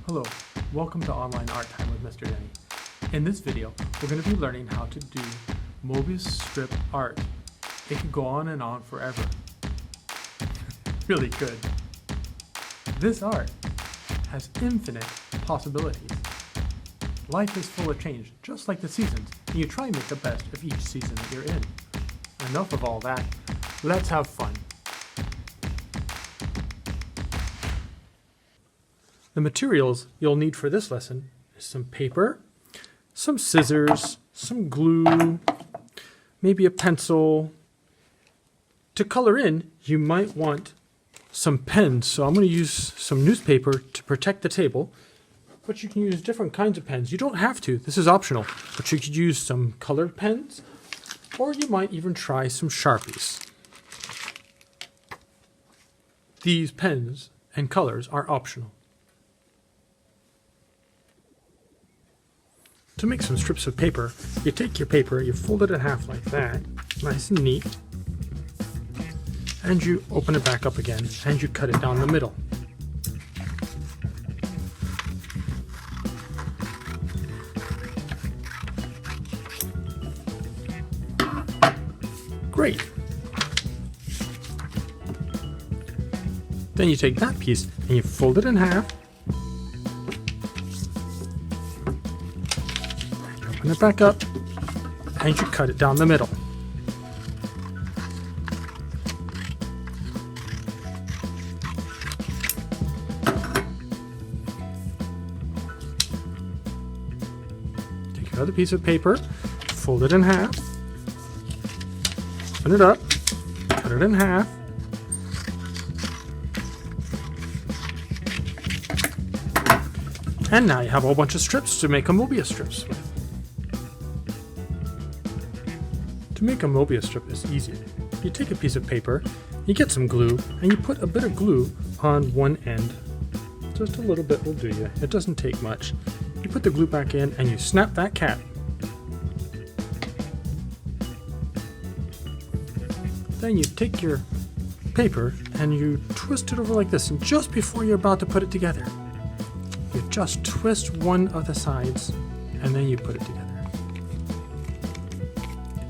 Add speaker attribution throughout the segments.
Speaker 1: Hello, welcome to Online Art Time with Mr. Denny. In this video, we're going to be learning how to do Mobius Strip Art. It can go on and on forever. Really could. This art has infinite possibilities. Life is full of change, just like the seasons, and you try and make the best of each season that you're in. Enough of all that, let's have fun. The materials you'll need for this lesson is some paper, some scissors, some glue, maybe a pencil. To color in, you might want some pens. So I'm going to use some newspaper to protect the table, but you can use different kinds of pens. You don't have to, this is optional, but you could use some colored pens, or you might even try some Sharpies. These pens and colors are optional. To make some strips of paper, you take your paper, you fold it in half like that, nice and neat, and you open it back up again, and you cut it down the middle. Great! Then you take that piece and you fold it in half, open it back up, and you cut it down the middle. Take another piece of paper, fold it in half, open it up, cut it in half, and now you have a whole bunch of strips to make a Mobius strips with. To make a Mobius strip is easy. You take a piece of paper, you get some glue, and you put a bit of glue on one end. Just a little bit will do you. It doesn't take much. You put the glue back in and you snap that cap. Then you take your paper and you twist it over like this, and just before you're about to put it together, you just twist one of the sides and then you put it together.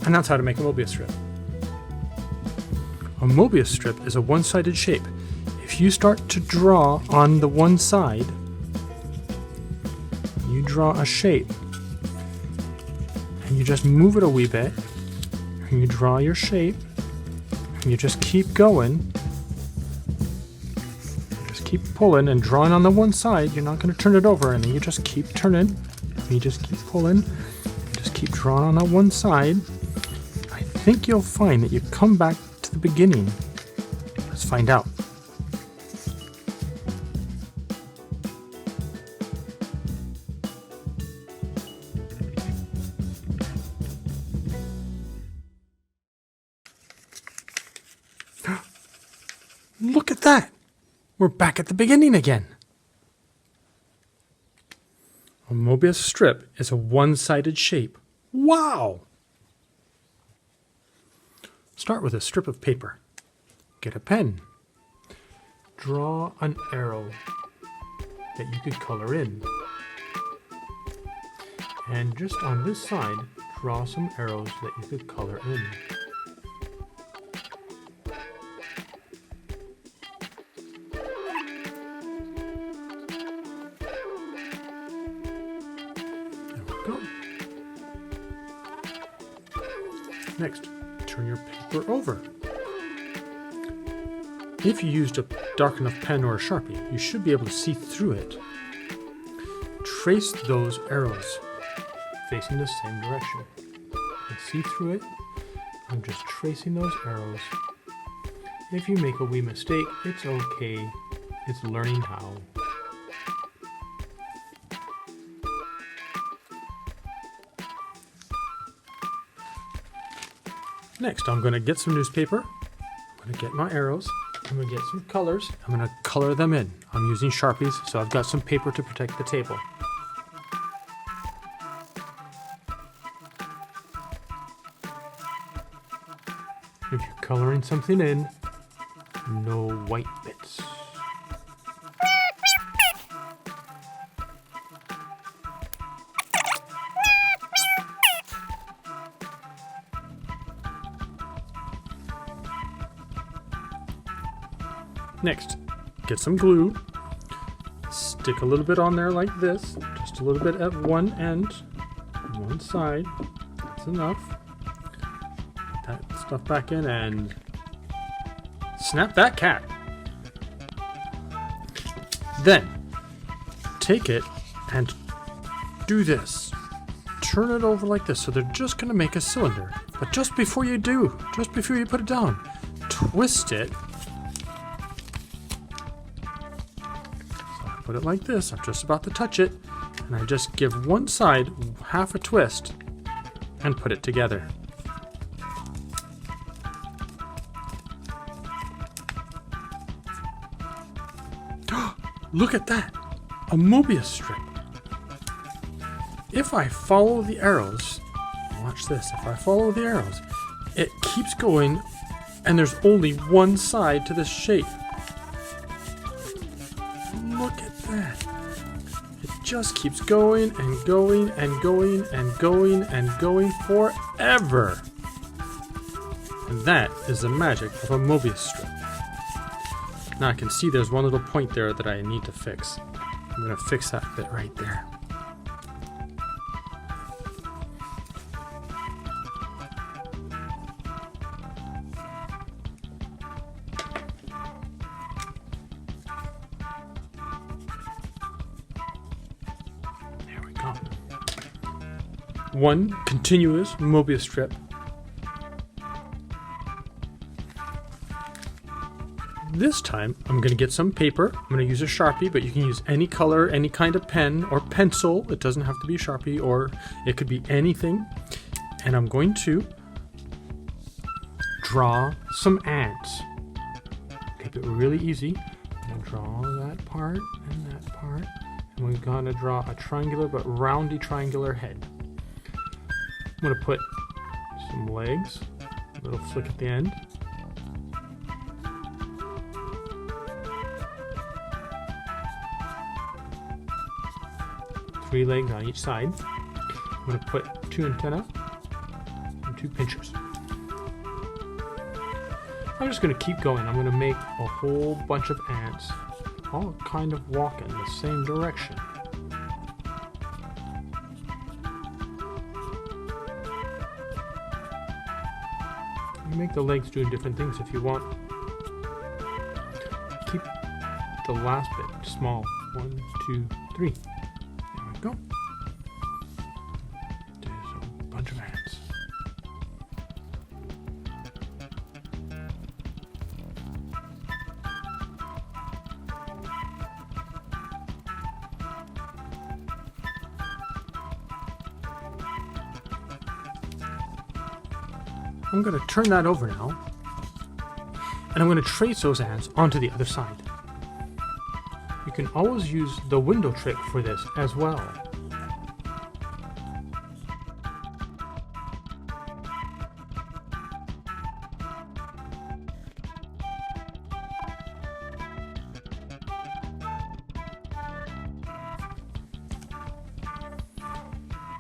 Speaker 1: And that's how to make a Mobius strip. A Mobius strip is a one-sided shape. If you start to draw on the one side, you draw a shape, and you just move it a wee bit, and you draw your shape, and you just keep going. Just keep pulling and drawing on the one side. You're not going to turn it over, and then you just keep turning, and you just keep pulling, just keep drawing on that one side. I think you'll find that you come back to the beginning. Let's find out. Look at that! We're back at the beginning again. A Mobius strip is a one-sided shape. Wow! Start with a strip of paper. Get a pen. Draw an arrow that you could color in. And just on this side, draw some arrows that you could color in. There we go. Next, turn your paper over. If you used a dark enough pen or a Sharpie, you should be able to see through it. Trace those arrows facing the same direction. You can see through it. I'm just tracing those arrows. If you make a wee mistake, it's okay. It's learning how. Next, I'm going to get some newspaper. I'm going to get my arrows. I'm going to get some colors. I'm going to color them in. I'm using Sharpies, so I've got some paper to protect the table. If you're coloring something in, no white bits. Next, get some glue. Stick a little bit on there like this. Just a little bit at one end, one side. That's enough. Put that stuff back in and snap that cat. Then, take it and do this. Turn it over like this. So they're just going to make a cylinder. But just before you do, just before you put it down, twist it. Put it like this. I'm just about to touch it, and I just give one side half a twist and put it together. Look at that! A Mobius strip. If I follow the arrows, watch this, if I follow the arrows, it keeps going, and there's only one side to this shape. Look at that. It just keeps going and going and going and going and going forever. And that is the magic of a Mobius strip. Now I can see there's one little point there that I need to fix. I'm going to fix that bit right there. One continuous Mobius strip. This time I'm going to get some paper. I'm going to use a Sharpie, but you can use any color, any kind of pen or pencil. It doesn't have to be a Sharpie, or it could be anything. And I'm going to draw some ants. Keep it really easy. I'm going to draw that part and that part. And we're going to draw a triangular but roundy triangular head. I'm going to put some legs, a little flick at the end. Three legs on each side. I'm going to put two antennae and two pinchers. I'm just going to keep going. I'm going to make a whole bunch of ants, all kind of walk in the same direction. Make the legs doing different things if you want. Keep the last bit small. 1, 2, 3. There we go. There's a bunch of ants. I'm going to turn that over now, and I'm going to trace those ants onto the other side. You can always use the window trick for this as well.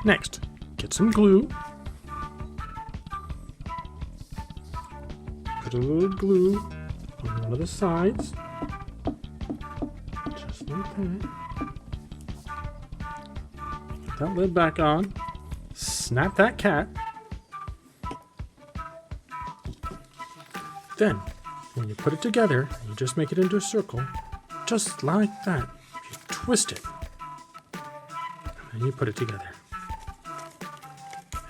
Speaker 1: Next, get some glue. Put a little glue on one of the sides, just like that. Put that lid back on. Snap that cat. Then, when you put it together, you just make it into a circle, just like that. You twist it, and you put it together.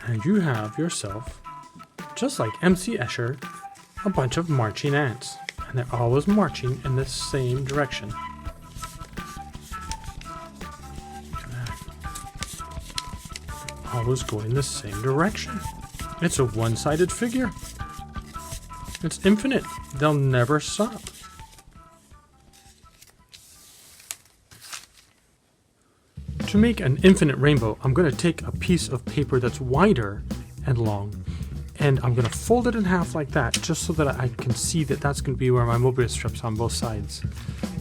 Speaker 1: And you have yourself, just like MC Escher, a bunch of marching ants, and they're always marching in the same direction. Always going the same direction. It's a one-sided figure. It's infinite. They'll never stop. To make an infinite rainbow, I'm going to take a piece of paper that's wider and long, and I'm going to fold it in half like that, just so that I can see that that's going to be where my Mobius strips on both sides.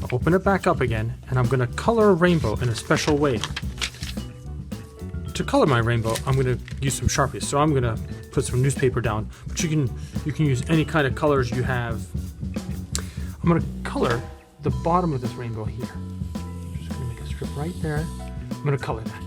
Speaker 1: I'll open it back up again, and I'm going to color a rainbow in a special way. To color my rainbow, I'm going to use some Sharpies. So I'm going to put some newspaper down, but you can use any kind of colors you have. I'm going to color the bottom of this rainbow here. I'm just going to make a strip right there. I'm going to color that.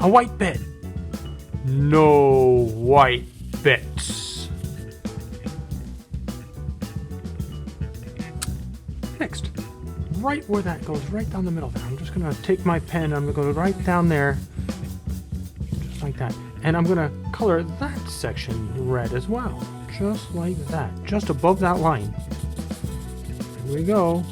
Speaker 1: A white bit. No white bits. Next, right where that goes, right down the middle there. I'm just gonna take my pen, I'm gonna go right down there, just like that. And I'm gonna color that section red as well, just like that, just above that line. Here we go.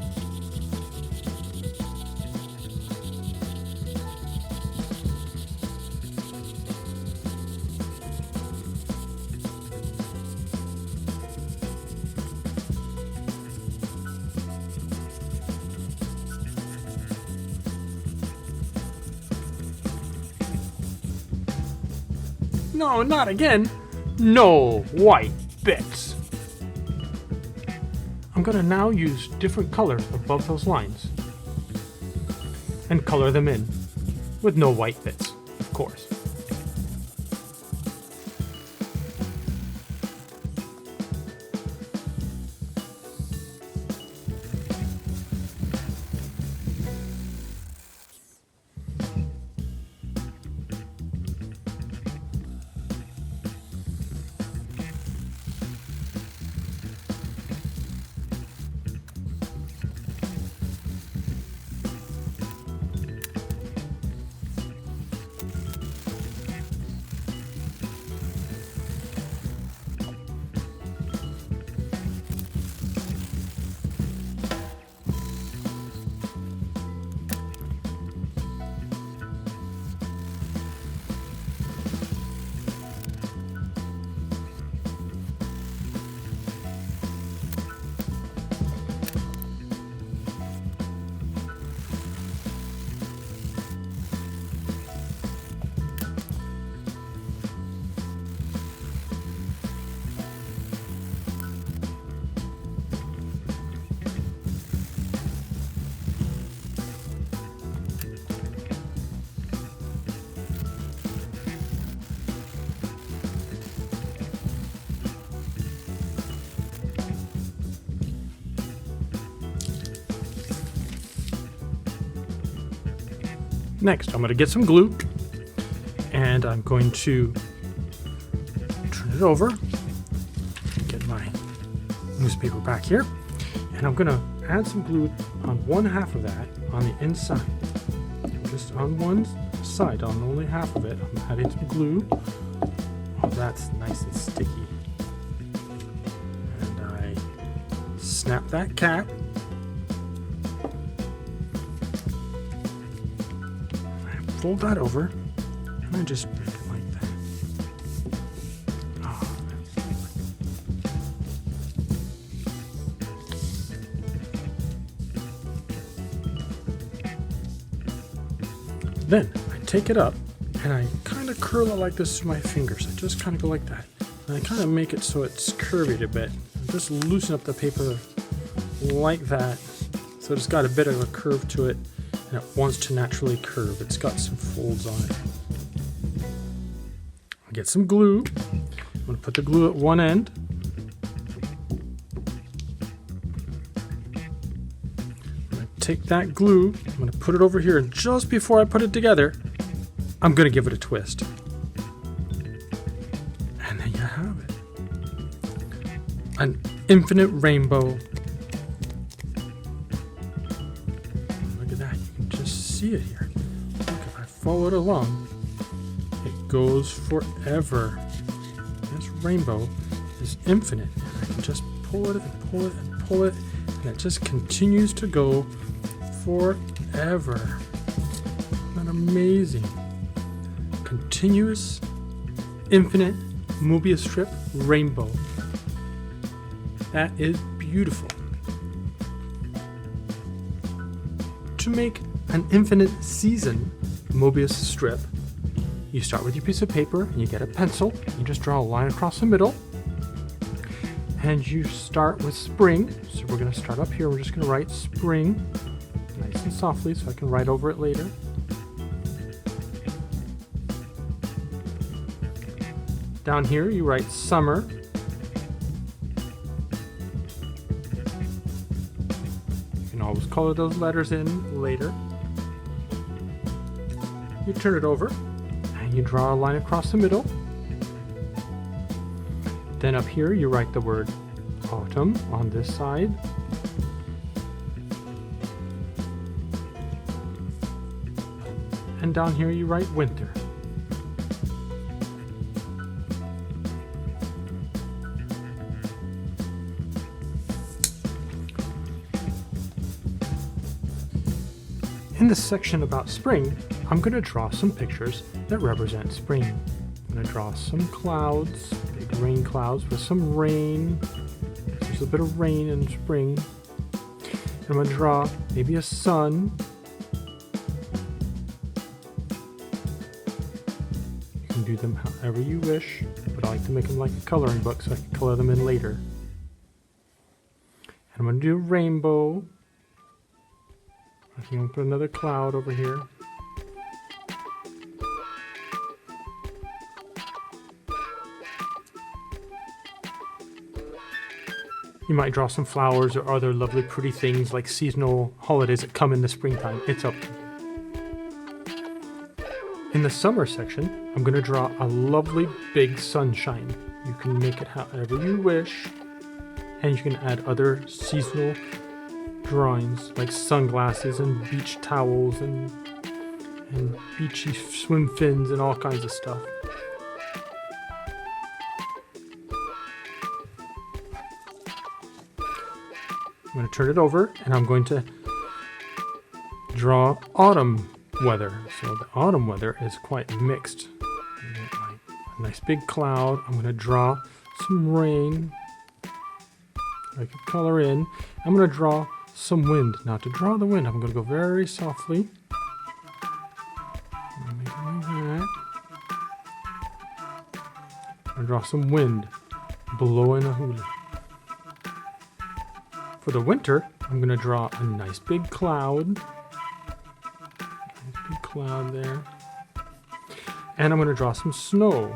Speaker 1: No, not again. No white bits. I'm gonna now use different colors above those lines and color them in with no white bits, of course. Next, I'm going to get some glue, and I'm going to turn it over, get my newspaper back here, and I'm going to add some glue on one half of that on the inside. Just on one side, on only half of it, I'm adding some glue. Oh, that's nice and sticky. And I snap that cap. Fold that over, and I just make it like that. Oh, then I take it up, and I kind of curl it like this with my fingers. I just kind of go like that. And I kind of make it so it's curvy a bit. Just loosen up the paper like that, so it's got a bit of a curve to it. And it wants to naturally curve. It's got some folds on it. I'll get some glue. I'm going to put the glue at one end. I'm going to take that glue. I'm going to put it over here. And just before I put it together, I'm going to give it a twist. And there you have it. An infinite rainbow. See it here. Look, if I follow it along, it goes forever. This rainbow is infinite, and I can just pull it and pull it and pull it, and it just continues to go forever. Isn't that amazing? Continuous, infinite Mobius Strip Rainbow. That is beautiful. To make an infinite season Mobius strip, you start with your piece of paper and you get a pencil. You just draw a line across the middle. And you start with spring. So we're going to start up here. We're just going to write spring nice and softly so I can write over it later. Down here you write summer. You can always color those letters in later. You turn it over and you draw a line across the middle. Then up here you write the word autumn on this side. And down here you write winter. In this section about spring, I'm going to draw some pictures that represent spring. I'm going to draw some clouds, big rain clouds with some rain. There's a bit of rain in spring. I'm going to draw maybe a sun. You can do them however you wish, but I like to make them like a coloring book so I can color them in later. And I'm going to do a rainbow. I can put another cloud over here. You might draw some flowers or other lovely pretty things like seasonal holidays that come in the springtime. It's up to you. In the summer section, I'm going to draw a lovely big sunshine. You can make it however you wish, and you can add other seasonal drawings like sunglasses and beach towels and beachy swim fins and all kinds of stuff. I'm going to turn it over and I'm going to draw autumn weather. So the autumn weather is quite mixed. A nice big cloud. I'm going to draw some rain. I can color in. I'm going to draw some wind. Now to draw the wind, I'm going to go very softly. Make it like that. I'm going to draw some wind blowing a hula. For the winter, I'm going to draw a nice big cloud. Nice big cloud there. And I'm going to draw some snow.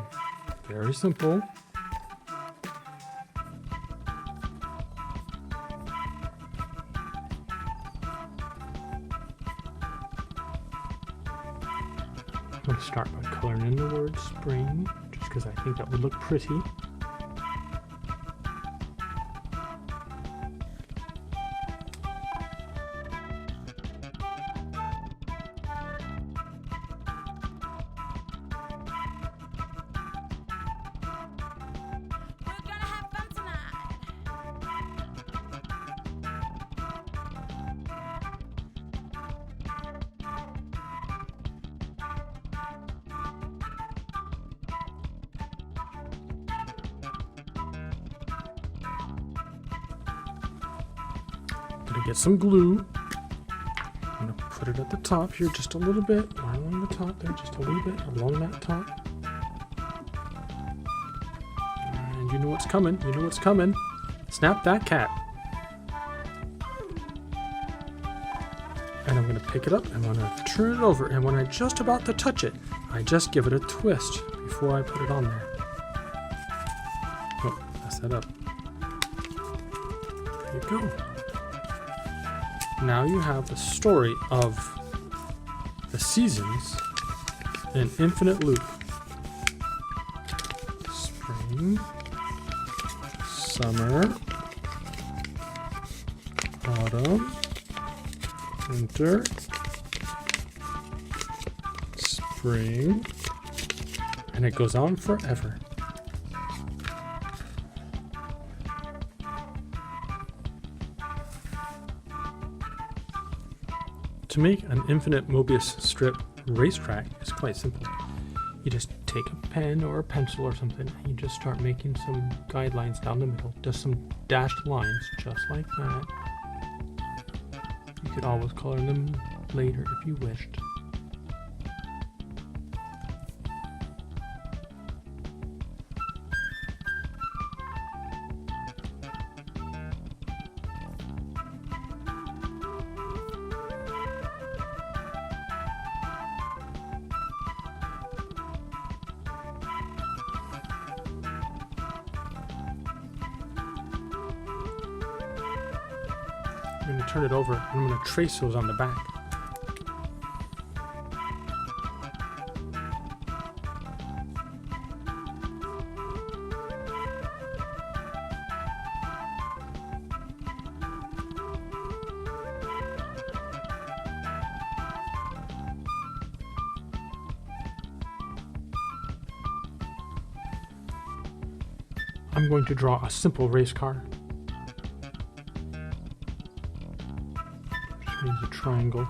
Speaker 1: Very simple. I'm going to start by coloring in the word spring, just because I think that would look pretty. I'm going to get some glue. I'm going to put it at the top here just a little bit, right along the top there, just a little bit along that top. And you know what's coming, you know what's coming. Snap that cat. And I'm going to pick it up and I'm going to turn it over, and when I'm just about to touch it, I just give it a twist before I put it on there. Oh, mess that up. There you go. Now you have the story of the seasons in an infinite loop. Spring, summer, autumn, winter, spring, and it goes on forever. To make an infinite Mobius strip racetrack is quite simple. You just take a pen or a pencil or something, and you just start making some guidelines down the middle, just some dashed lines, just like that. You could always color them later if you wished. I'm going to turn it over and I'm going to trace those on the back. I'm going to draw a simple race car. Use a triangle.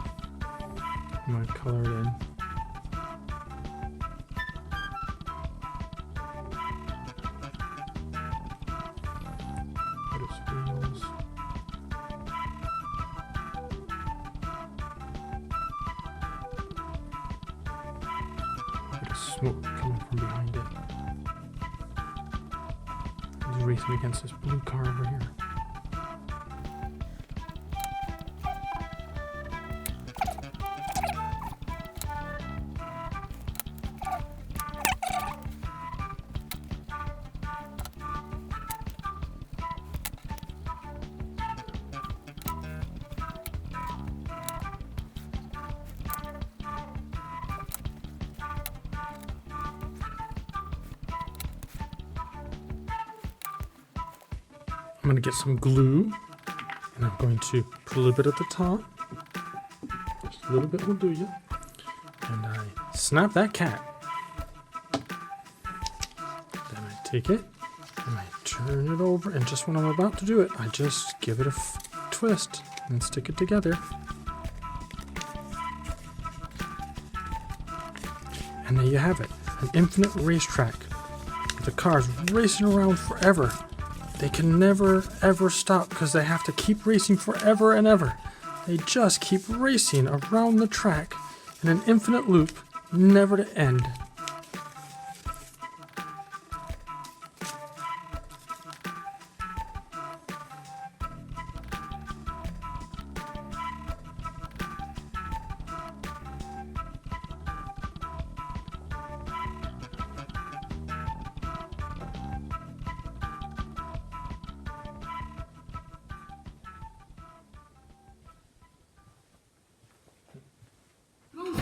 Speaker 1: I'm going to color it in. Put its wheels. Bit of smoke coming from behind it. It's racing against this blue car over here. I'm going to get some glue, and I'm going to put a little bit at the top. Just a little bit will do you. And I snap that cat. Then I take it, and I turn it over, and just when I'm about to do it, I just give it a twist, and stick it together. And there you have it, an infinite racetrack. The cars racing around forever. They can never ever stop because they have to keep racing forever and ever. They just keep racing around the track in an infinite loop, never to end.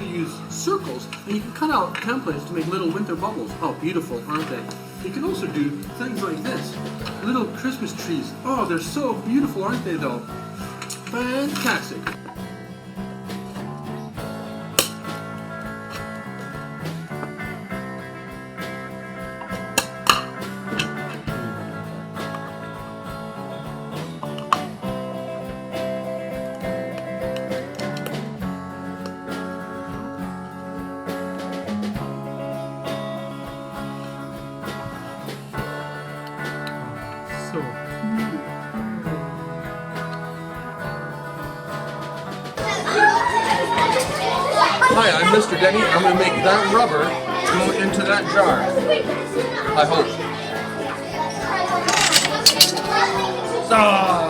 Speaker 2: Use circles, and you can cut out templates to make little winter bubbles. Oh, beautiful, aren't they? You can also do things like this. Little Christmas trees. Oh, they're so beautiful, aren't they, though? Fantastic. Hi, I'm Mr. Denny. I'm going to make that rubber go into that jar. I hope. Ah!